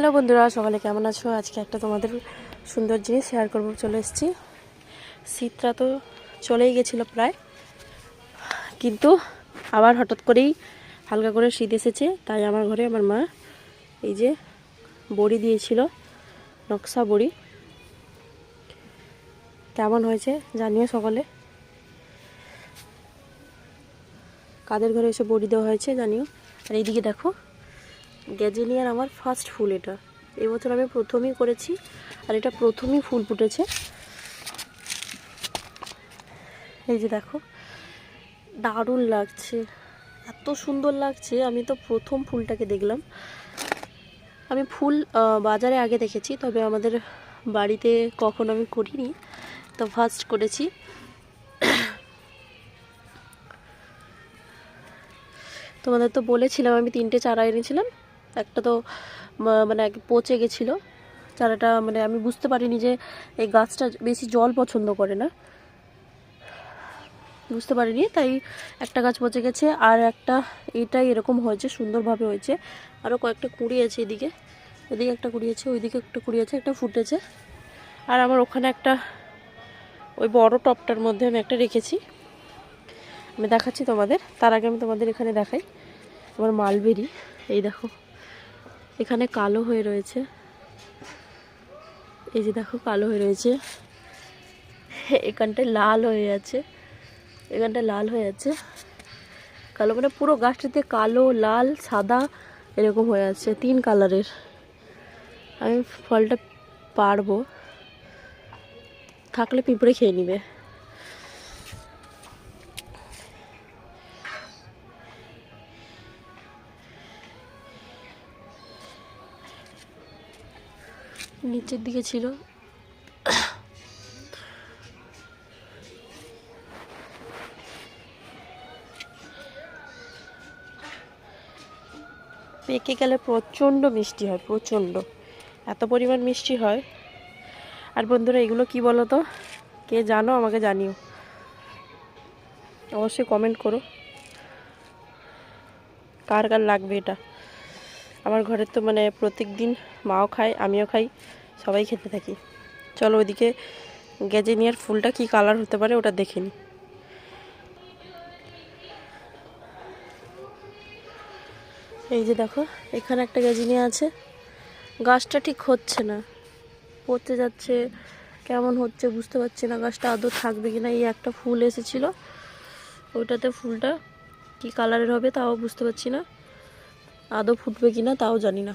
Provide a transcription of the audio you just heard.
Hello বন্ধুরা, সকালে কেমন আছো? আজকে একটা তোমাদের সুন্দর জিনিস শেয়ার করবো চলে এসেছি। শীতটা তো চলেই গেছিলো প্রায়, কিন্তু আবার হঠাৎ করেই হালকা করে শীত এসেছে। তাই আমার ঘরে আমার মা এই যে বড়ি দিয়েছিল, নকশা বড়ি। কেমন হয়েছে জানিও সকলে, কাদের ঘরে এসে বড়ি দেওয়া হয়েছে জানিও। আর এইদিকে দেখো, গ্যাজেনিয়ার আমার ফার্স্ট ফুল, এটা এবছর আমি প্রথমেই করেছি, আর এটা প্রথমেই ফুল ফুটেছে। এই যে দেখো, দারুণ লাগছে, এত সুন্দর লাগছে। আমি তো প্রথম ফুলটাকে দেখলাম। আমি ফুল বাজারে আগে দেখেছি, তবে আমাদের বাড়িতে কখনো আমি করিনি, তো ফার্স্ট করেছি। তোমাদের তো বলেছিলাম আমি 3টে চারা এনেছিলাম, একটা তো মানে পচে গেছিলো চারাটা। মানে আমি বুঝতে পারিনি যে এই গাছটা বেশি জল পছন্দ করে না, বুঝতে পারিনি, তাই একটা গাছ পচে গেছে। আর একটা এইটাই এরকম হয়েছে, সুন্দরভাবে হয়েছে। আরও কয়েকটা কুড়ি আছে, এদিকে একটা কুড়ি আছে, ওইদিকে একটা কুড়ি আছে, একটা ফুটেছে। আর আমার ওখানে একটা, ওই বড় টপটার মধ্যে আমি একটা রেখেছি, আমি দেখাচ্ছি তোমাদের। তার আগে আমি তোমাদের এখানে দেখাই আমার মালবেরি। এই দেখো, এখানে কালো হয়ে রয়েছে, এই যে দেখো কালো হয়ে রয়েছে, এখানটায় লাল হয়ে আছে, এখানটা লাল হয়ে আছে, কালো মানে পুরো গাছটাতে কালো, লাল, সাদা এরকম হয়ে আছে, 3 কালারের। আমি ফলটা পারবো, থাকলে পিঁপড়ে খেয়ে নিবে। নিচের দিকে ছিল, পেকে গেলে প্রচণ্ড মিষ্টি হয়, প্রচণ্ড, এত পরিমাণ মিষ্টি হয়। আর বন্ধুরা, এগুলো কি বলো তো, কে জানো আমাকে জানিও, অবশ্যই কমেন্ট করো কার কার লাগবে এটা। আমার ঘরে তো মানে প্রত্যেক দিন মাও খায়, আমিও খাই, সবাই খেতে থাকি। চলো ওইদিকে গ্যাজেনিয়ার ফুলটা কি কালার হতে পারে ওটা দেখে নিই। এই যে দেখো, এখানে একটা গ্যাজেনিয়া আছে, গাছটা ঠিক হচ্ছে না, পড়তে যাচ্ছে, কেমন হচ্ছে বুঝতে পারছি না, গাছটা আদৌ থাকবে কিনা। এই একটা ফুল এসেছিল, ওইটাতে ফুলটা কি কালারের হবে তাও বুঝতে পারছি না, আদৌ ফুটবে কিনা তাও জানি না।